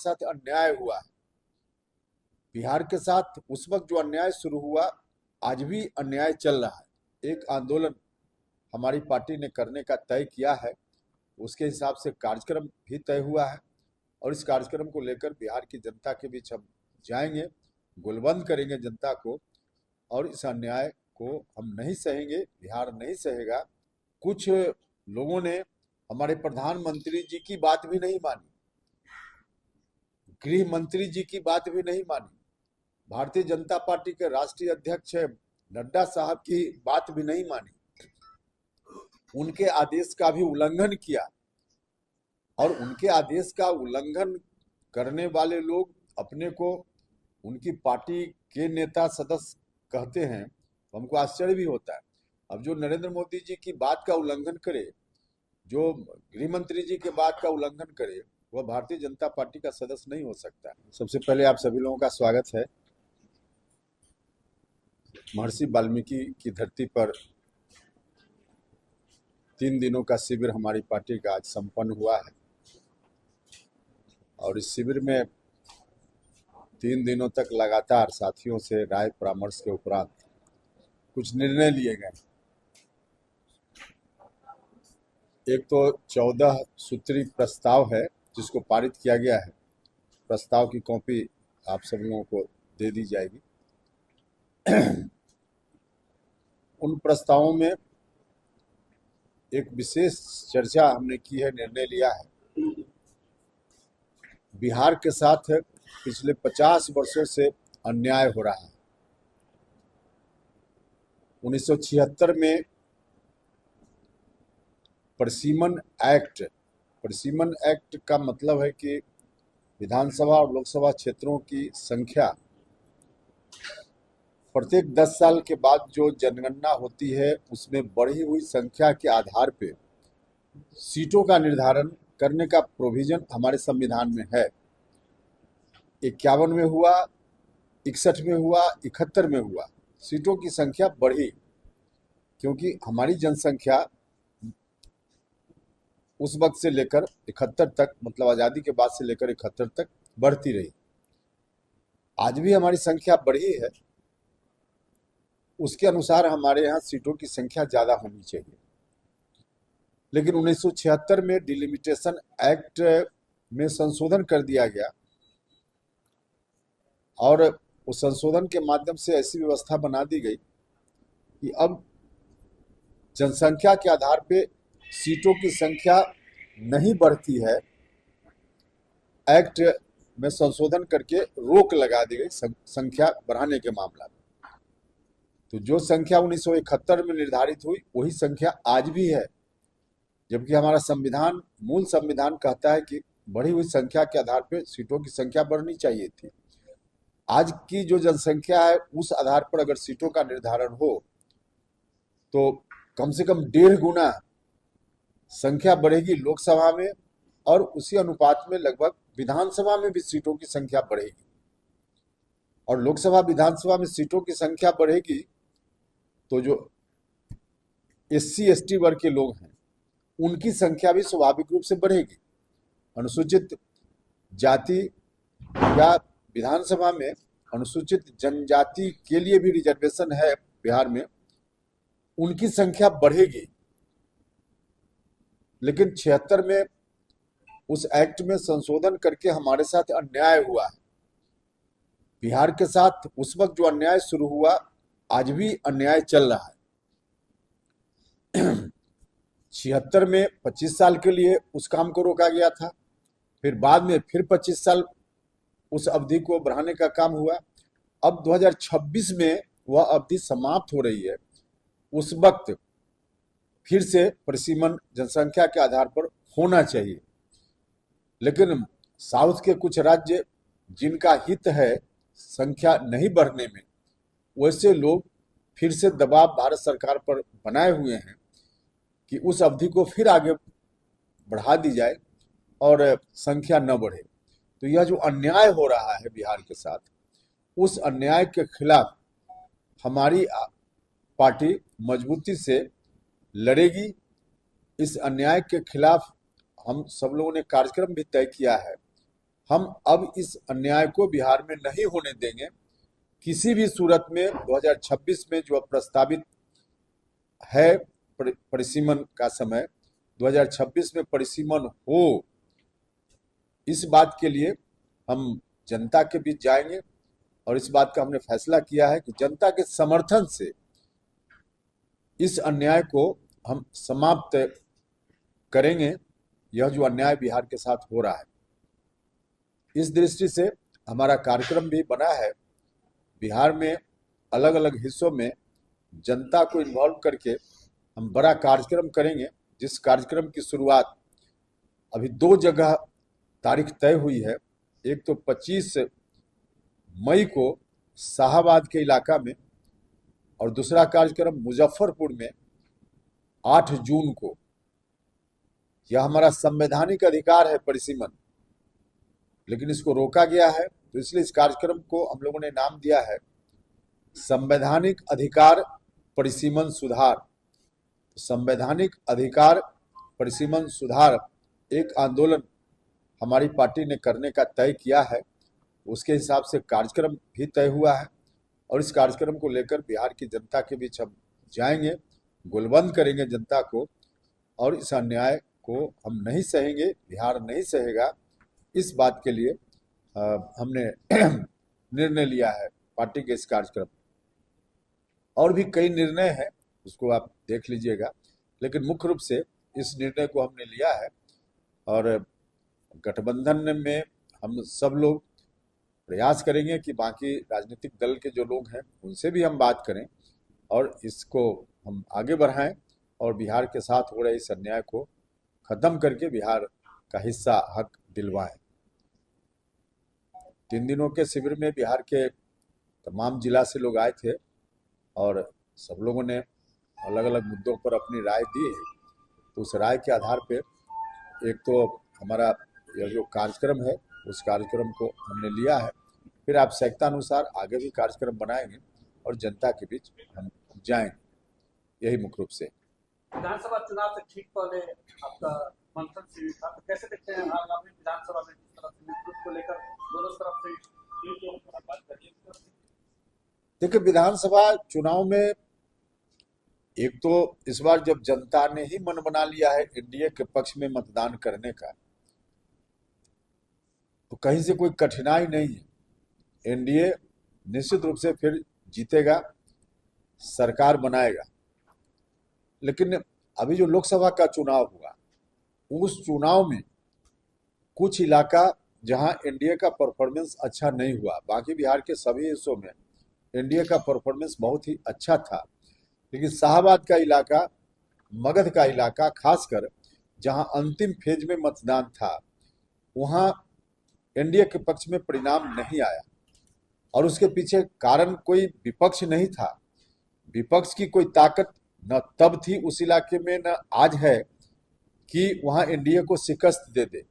साथ अन्याय हुआ है। बिहार के साथ उस वक्त जो अन्याय शुरू हुआ, आज भी अन्याय चल रहा है। एक आंदोलन हमारी पार्टी ने करने का तय किया है, उसके हिसाब से कार्यक्रम भी तय हुआ है और इस कार्यक्रम को लेकर बिहार की जनता के बीच हम जाएंगे, गुलबंद करेंगे जनता को और इस अन्याय को हम नहीं सहेंगे, बिहार नहीं सहेगा। कुछ लोगों ने हमारे प्रधानमंत्री जी की बात भी नहीं मानी, गृह मंत्री जी की बात भी नहीं मानी, भारतीय जनता पार्टी के राष्ट्रीय अध्यक्ष नड्डा साहब की बात भी नहीं मानी, उनके आदेश का भी उल्लंघन किया। और उनके आदेश का उल्लंघन करने वाले लोग अपने को उनकी पार्टी के नेता सदस्य कहते हैं, तो हमको आश्चर्य भी होता है। अब जो नरेंद्र मोदी जी की बात का उल्लंघन करे, जो गृह मंत्री जी के बात का उल्लंघन करे, वह भारतीय जनता पार्टी का सदस्य नहीं हो सकता। सबसे पहले आप सभी लोगों का स्वागत है। महर्षि वाल्मीकि की धरती पर 3 दिनों का शिविर हमारी पार्टी का आज संपन्न हुआ है और इस शिविर में 3 दिनों तक लगातार साथियों से राय परामर्श के उपरांत कुछ निर्णय लिए गए। एक तो 14 सूत्री प्रस्ताव है जिसको पारित किया गया है। प्रस्ताव की कॉपी आप सब लोगों को दे दी जाएगी। उन प्रस्तावों में एक विशेष चर्चा हमने की है, निर्णय लिया है। बिहार के साथ पिछले 50 वर्षों से अन्याय हो रहा है। 1976 में परिसीमन एक्ट का मतलब है कि विधानसभा और लोकसभा क्षेत्रों की संख्या प्रत्येक 10 साल के बाद जो जनगणना होती है उसमें बढ़ी हुई संख्या के आधार पे सीटों का निर्धारण करने का प्रोविजन हमारे संविधान में है। 51 में हुआ, 61 में हुआ, 71 में हुआ, सीटों की संख्या बढ़ी क्योंकि हमारी जनसंख्या उस वक्त से लेकर 71 तक, मतलब आज़ादी के बाद से लेकर 71 तक बढ़ती रही। आज भी हमारी संख्या बढ़ी है, उसके अनुसार हमारे यहाँ सीटों की संख्या ज़्यादा होनी चाहिए। लेकिन 1976 में डिलिमिटेशन एक्ट में संशोधन कर दिया गया और उस संशोधन के माध्यम से ऐसी व्यवस्था बना दी गई कि अब जनसंख्या के आधार पे सीटों की संख्या नहीं बढ़ती है। एक्ट में संशोधन करके रोक लगा दी गई संख्या बढ़ाने के मामला में। तो जो संख्या 1971 में निर्धारित हुई वही संख्या आज भी है, जबकि हमारा संविधान, मूल संविधान कहता है कि बढ़ी हुई संख्या के आधार पर सीटों की संख्या बढ़नी चाहिए थी। आज की जो जनसंख्या है उस आधार पर अगर सीटों का निर्धारण हो तो कम से कम 1.5 गुना संख्या बढ़ेगी लोकसभा में और उसी अनुपात में लगभग विधानसभा में भी सीटों की संख्या बढ़ेगी। और लोकसभा विधानसभा में सीटों की संख्या बढ़ेगी तो जो SC ST वर्ग के लोग हैं उनकी संख्या भी स्वाभाविक रूप से बढ़ेगी। अनुसूचित जाति या विधानसभा में अनुसूचित जनजाति के लिए भी रिजर्वेशन है बिहार में, उनकी संख्या बढ़ेगी। लेकिन 76 में उस एक्ट में संशोधन करके हमारे साथ अन्याय हुआ है। बिहार के साथ उस वक्त जो अन्याय शुरू हुआ, आज भी अन्याय चल रहा है। 76 में 25 साल के लिए उस काम को रोका गया था, फिर बाद में फिर 25 साल उस अवधि को बढ़ाने का काम हुआ। अब 2026 में वह अवधि समाप्त हो रही है। उस वक्त फिर से परिसीमन जनसंख्या के आधार पर होना चाहिए। लेकिन साउथ के कुछ राज्य जिनका हित है संख्या नहीं बढ़ने में, वैसे लोग फिर से दबाव भारत सरकार पर बनाए हुए हैं कि उस अवधि को फिर आगे बढ़ा दी जाए और संख्या न बढ़े। तो यह जो अन्याय हो रहा है बिहार के साथ, उस अन्याय के खिलाफ हमारी पार्टी मजबूती से लड़ेगी। इस अन्याय के खिलाफ हम सब लोगों ने कार्यक्रम भी तय किया है। हम अब इस अन्याय को बिहार में नहीं होने देंगे। किसी भी सूरत में 2026 में जो प्रस्तावित है परिसीमन का समय, 2026 में परिसीमन हो, इस बात के लिए हम जनता के बीच जाएंगे और इस बात का हमने फैसला किया है कि जनता के समर्थन से इस अन्याय को हम समाप्त करेंगे। यह जो अन्याय बिहार के साथ हो रहा है, इस दृष्टि से हमारा कार्यक्रम भी बना है। बिहार में अलग अलग हिस्सों में जनता को इन्वॉल्व करके हम बड़ा कार्यक्रम करेंगे, जिस कार्यक्रम की शुरुआत अभी 2 जगह तारीख तय हुई है। एक तो 25 मई को शाहाबाद के इलाका में और दूसरा कार्यक्रम मुजफ्फरपुर में 8 जून को। यह हमारा संवैधानिक अधिकार है परिसीमन, लेकिन इसको रोका गया है, तो इसलिए इस कार्यक्रम को हम लोगों ने नाम दिया है संवैधानिक अधिकार परिसीमन सुधार। संवैधानिक अधिकार परिसीमन सुधार एक आंदोलन हमारी पार्टी ने करने का तय किया है। उसके हिसाब से कार्यक्रम भी तय हुआ है और इस कार्यक्रम को लेकर बिहार की जनता के बीच हम जाएंगे, गुलबंद करेंगे जनता को, और इस अन्याय को हम नहीं सहेंगे, बिहार नहीं सहेगा। इस बात के लिए हमने निर्णय लिया है पार्टी के इस कार्यक्रम। और भी कई निर्णय हैं, उसको आप देख लीजिएगा, लेकिन मुख्य रूप से इस निर्णय को हमने लिया है। और गठबंधन में हम सब लोग प्रयास करेंगे कि बाकी राजनीतिक दल के जो लोग हैं उनसे भी हम बात करें और इसको हम आगे बढ़ाएं और बिहार के साथ हो रहे इस अन्याय को खत्म करके बिहार का हिस्सा हक दिलवाएं। 3 दिनों के शिविर में बिहार के तमाम जिला से लोग आए थे और सब लोगों ने अलग अलग मुद्दों पर अपनी राय दी है। तो उस राय के आधार पे एक तो हमारा यह जो कार्यक्रम है उस कार्यक्रम को हमने लिया है, फिर आवश्यकता अनुसार आगे भी कार्यक्रम बनाएंगे और जनता के बीच हम जाएंगे। यही मुख्य रूप से। विधानसभा चुनाव से ठीक पहले आपका मंथन शिविर था, तो कैसे देखते हैं आप विधानसभा में जिस तरह से नेतृत्व को लेकर दोनों तरफ से? देखिए, विधानसभा चुनाव में एक तो इस बार जब जनता ने ही मन बना लिया है एनडीए के पक्ष में मतदान करने का, तो कहीं से कोई कठिनाई नहीं है। एनडीए निश्चित रूप से फिर जीतेगा, सरकार बनाएगा। लेकिन अभी जो लोकसभा का चुनाव हुआ, उस चुनाव में कुछ इलाका जहां एनडीए का परफॉर्मेंस अच्छा नहीं हुआ, बाकी बिहार के सभी हिस्सों में एनडीए का परफॉर्मेंस बहुत ही अच्छा था। लेकिन शाहाबाद का इलाका, मगध का इलाका, खासकर जहां अंतिम फेज में मतदान था, वहां एनडीए के पक्ष में परिणाम नहीं आया। और उसके पीछे कारण कोई विपक्ष नहीं था। विपक्ष की कोई ताकत न तब थी उस इलाके में, न आज है कि वहां एनडीए को शिकस्त दे दे।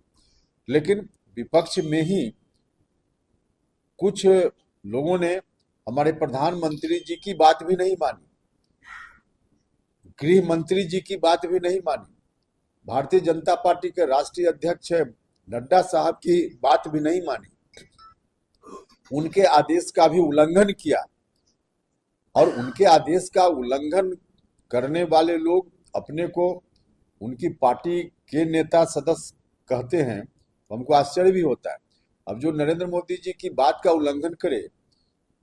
लेकिन विपक्ष में ही कुछ लोगों ने हमारे प्रधानमंत्री जी की बात भी नहीं मानी, गृह मंत्री जी की बात भी नहीं मानी, भारतीय जनता पार्टी के राष्ट्रीय अध्यक्ष नड्डा साहब की बात भी नहीं मानी, उनके आदेश का भी उल्लंघन किया। और उनके आदेश का उल्लंघन करने वाले लोग अपने को उनकी पार्टी के नेता सदस्य कहते हैं, तो हमको आश्चर्य भी होता है। अब जो नरेंद्र मोदी जी की बात का उल्लंघन करे,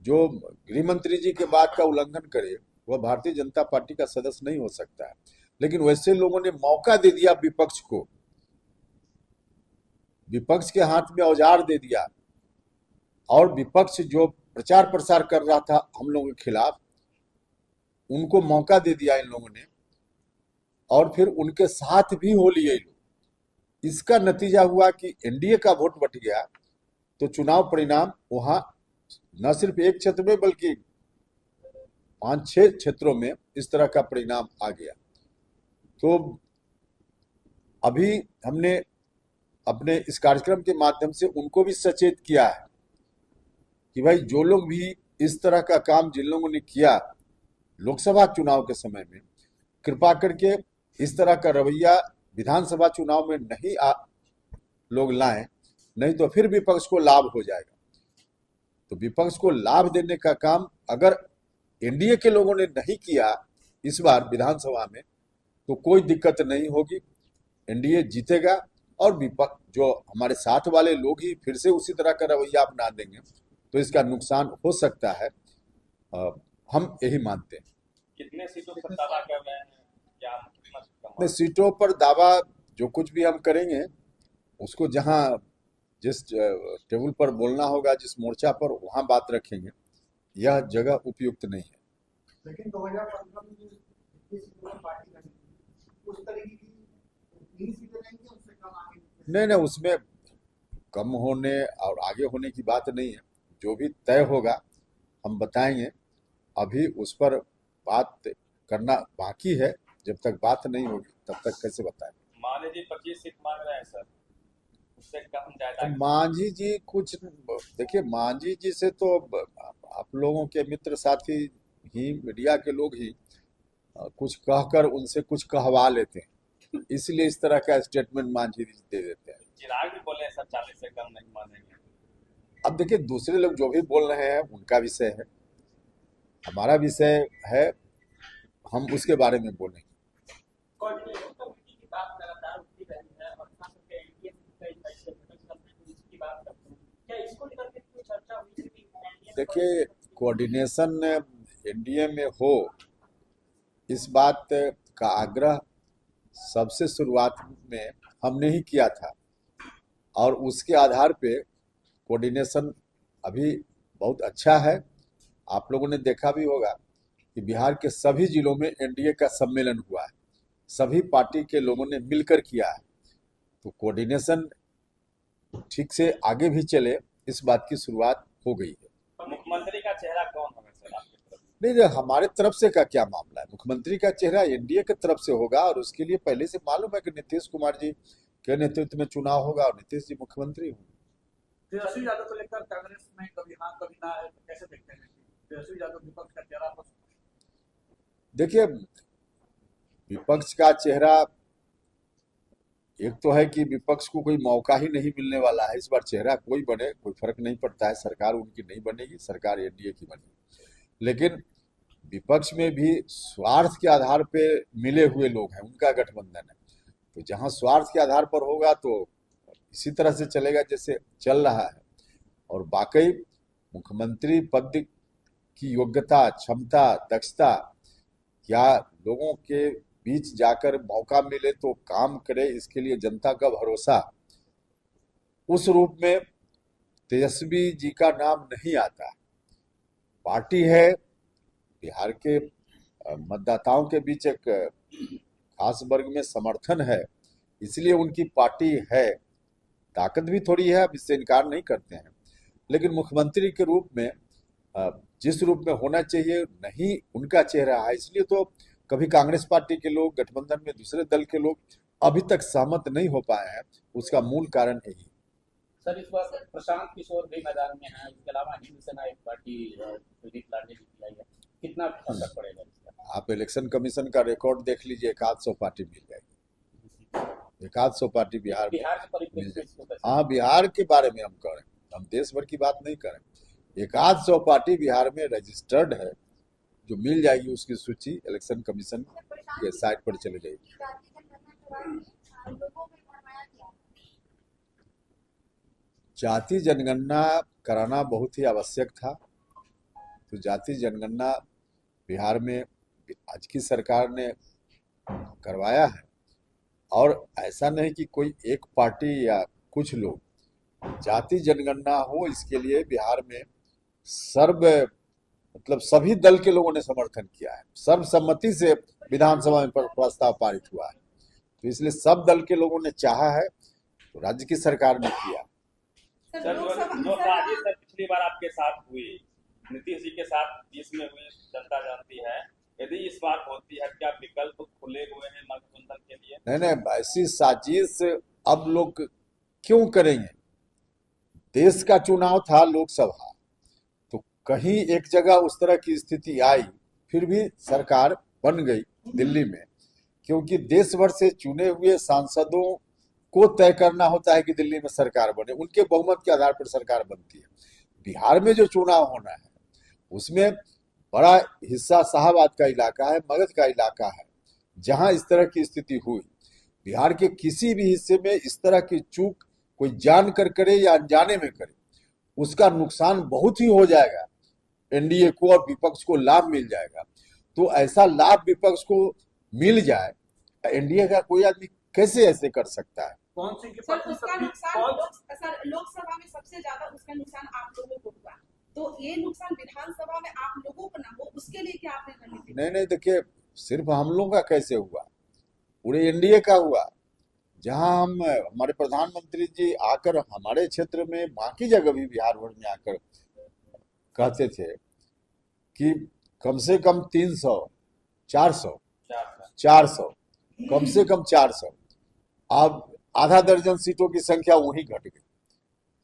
जो गृह मंत्री जी के बात का उल्लंघन करे, वह भारतीय जनता पार्टी का सदस्य नहीं हो सकता है। लेकिन वैसे लोगों ने मौका दे दिया विपक्ष को, विपक्ष के हाथ में औजार दे दिया, और विपक्ष जो प्रचार प्रसार कर रहा था हम लोगों के खिलाफ, उनको मौका दे दिया इन लोगों ने, और फिर उनके साथ भी हो लिए लोग। इसका नतीजा हुआ कि एनडीए का वोट बट गया। तो चुनाव परिणाम वहां न सिर्फ एक क्षेत्र में बल्कि 5-6 क्षेत्रों में इस तरह का परिणाम आ गया। तो अभी हमने अपने इस कार्यक्रम के माध्यम से उनको भी सचेत किया है कि भाई जो लोग भी इस तरह का काम जिन लोगों ने किया लोकसभा चुनाव के समय में, कृपा करके इस तरह का रवैया विधानसभा चुनाव में नहीं लोग लाएं। नहीं तो फिर विपक्ष को लाभ हो जाएगा। तो विपक्ष को लाभ देने का काम अगर एनडीए के लोगों ने नहीं किया इस बार विधानसभा में तो कोई दिक्कत नहीं होगी, एनडीए जीतेगा और विपक्ष जो हमारे साथ वाले लोग ही फिर से उसी तरह का रवैया अपना देंगे तो इसका नुकसान हो सकता है। हम यही मानते हैं। कितने सीटों पर दावा कर रहे हैं, क्या अपने सीटों पर दावा जो कुछ भी हम करेंगे उसको जहां जिस टेबल पर बोलना होगा, जिस मोर्चा पर, वहां बात रखेंगे। यह जगह उपयुक्त नहीं है। लेकिन 2015 में जो जितनी सीटों में पार्टी बनी उस तरीके की 20 सीटें नहीं थी, उससे कम आगे नहीं, उसमें कम होने और आगे होने की बात नहीं है। जो भी तय होगा हम बताएंगे। अभी उस पर बात करना बाकी है। जब तक बात नहीं होगी तब तक कैसे बताएं। मान लीजिए 25 सीट मांग रहे हैं सर, उससे कम ज्यादा। मांझी जी कुछ देखिए, मांझी जी से तो आप लोगों के मित्र साथी ही, मीडिया के लोग ही कुछ कहकर उनसे कुछ कहवा लेते हैं, इसलिए इस तरह का स्टेटमेंट मांझी जी दे देते हैं। चिराग भी बोले सर 40 से कम नहीं मानेंगे। अब देखिए, दूसरे लोग जो भी बोल रहे हैं उनका विषय है, हमारा विषय है, हम उसके बारे में बोलेंगे। देखिए, कोऑर्डिनेशन एनडीए में हो इस बात का आग्रह सबसे शुरुआत में हमने ही किया था और उसके आधार पे कोऑर्डिनेशन अभी बहुत अच्छा है। आप लोगों ने देखा भी होगा कि बिहार के सभी जिलों में एनडीए का सम्मेलन हुआ है, सभी पार्टी के लोगों ने मिलकर किया है। तो कोऑर्डिनेशन ठीक से आगे भी चले, इस बात की शुरुआत हो गई है। मुख्यमंत्री का चेहरा कौन होगा सर आपकी तरफ? नहीं, हमारे तरफ से का क्या मामला है। मुख्यमंत्री का चेहरा एनडीए की तरफ से होगा और उसके लिए पहले से मालूम है कि नीतीश कुमार जी के नेतृत्व में चुनाव होगा और नीतीश जी मुख्यमंत्री होंगे। तेजस्वी यादव को लेकर कांग्रेस में कभी हाँ कभी ना है, तो कैसे देखते हैं तेजस्वी यादव विपक्ष का चेहरा? देखिए, विपक्ष का चेहरा एक तो है कि विपक्ष को कोई मौका ही नहीं मिलने वाला है। इस बार चेहरा कोई बने कोई फर्क नहीं पड़ता है, सरकार उनकी नहीं बनेगी, सरकार एनडीए की बनेगी। लेकिन विपक्ष में भी स्वार्थ के आधार पे मिले हुए लोग हैं, उनका गठबंधन है। तो जहां स्वार्थ के आधार पर होगा तो इसी तरह से चलेगा जैसे चल रहा है। और वाकई मुख्यमंत्री पद की योग्यता, क्षमता, दक्षता, या लोगों के बीच जाकर मौका मिले तो काम करे, इसके लिए जनता का भरोसा, उस रूप में तेजस्वी जी का नाम नहीं आता। पार्टी है, बिहार के मतदाताओं के बीच एक खास वर्ग में समर्थन है, इसलिए उनकी पार्टी है। ताकत भी थोड़ी है, अब इससे इनकार नहीं करते हैं। लेकिन मुख्यमंत्री के रूप में जिस रूप में होना चाहिए नहीं उनका चेहरा है। इसलिए तो कभी कांग्रेस पार्टी के लोग, गठबंधन में दूसरे दल के लोग अभी तक सहमत नहीं हो पाए हैं। उसका मूल कारण यही। सर, इस बार प्रशांत किशोर भी मैदान में है, इसके अलावा हिंद सेना एक पार्टी सुदीप लाडे की आई है, कितना असर पड़ेगा इसका? आप इलेक्शन कमीशन का रिकॉर्ड देख लीजिए, 100 पार्टी मिल जाएगी, 100 पार्टी बिहार में बिहार के परिप्रेक्ष्य में इसको कैसे? हाँ, बिहार के बारे में हम कह रहे हैं, हम देश भर की बात नहीं कर रहे। 100 पार्टी बिहार में रजिस्टर्ड है, जो मिल जाएगी उसकी सूची इलेक्शन कमीशन के साइट पर चली जाएगी। जाति जनगणना कराना बहुत ही आवश्यक था। तो जाति जनगणना बिहार में आज की सरकार ने करवाया है। और ऐसा नहीं कि कोई एक पार्टी या कुछ लोग, जाति जनगणना हो इसके लिए बिहार में मतलब सभी दल के लोगों ने समर्थन किया है। सर्वसम्मति से विधानसभा में प्रस्ताव पारित हुआ है। तो इसलिए सब दल के लोगों ने चाहा है, तो राज्य की सरकार ने किया। सर, जो साजिश सर पिछली बार आपके साथ हुई, नीतीश जी के साथ 20 में हुई, जनता जानती है। यदि इस बार होती है, क्या विकल्प खुले हुए हैं महागठबंधन के लिए? नहीं, ऐसी साजिश अब लोग क्यों करेंगे? देश का चुनाव था, लोकसभा, तो कहीं एक जगह उस तरह की स्थिति आई, फिर भी सरकार बन गई दिल्ली में, क्योंकि देश भर से चुने हुए सांसदों को तय करना होता है कि दिल्ली में सरकार बने, उनके बहुमत के आधार पर सरकार बनती है। बिहार में जो चुनाव होना है उसमें बड़ा हिस्सा शाहबाद का इलाका है, मगध का इलाका है, जहां इस तरह की स्थिति हुई। बिहार के किसी भी हिस्से में इस तरह की चूक कोई जानकर करे या अनजाने में करे, उसका नुकसान बहुत ही हो जाएगा, एनडीए को और विपक्ष को लाभ मिल जाएगा। तो ऐसा लाभ विपक्ष को मिल जाए, एनडीए का कोई आदमी कैसे ऐसे कर सकता है? कौन सी की सर पार्टी उसका सबकी नुकसान सर लोकसभा में सबसे ज्यादा उसका नुकसान आप लोगों को हुआ, तो ये नुकसान विधानसभा में आप लोगों को ना हो, उसके लिए क्या आपने रणनीति? नहीं, देखिए, सिर्फ हम लोगों का कैसे हुआ, पूरे एनडीए का हुआ। जहां हमारे प्रधानमंत्री जी आकर हमारे क्षेत्र में, बाकी जगह भी बिहार भर में आकर कहते थे कि कम से कम 300, 400, कम से कम 400, अब आधा दर्जन सीटों की संख्या वहीं घट गई।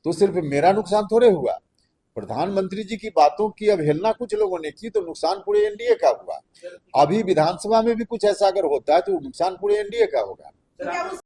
तो सिर्फ मेरा नुकसान थोड़े हुआ, प्रधानमंत्री जी की बातों की अवहेलना कुछ लोगों ने की तो नुकसान पूरे एनडीए का हुआ। अभी विधानसभा में भी कुछ ऐसा अगर होता है तो नुकसान पूरे एनडीए का होगा। तो क्या उस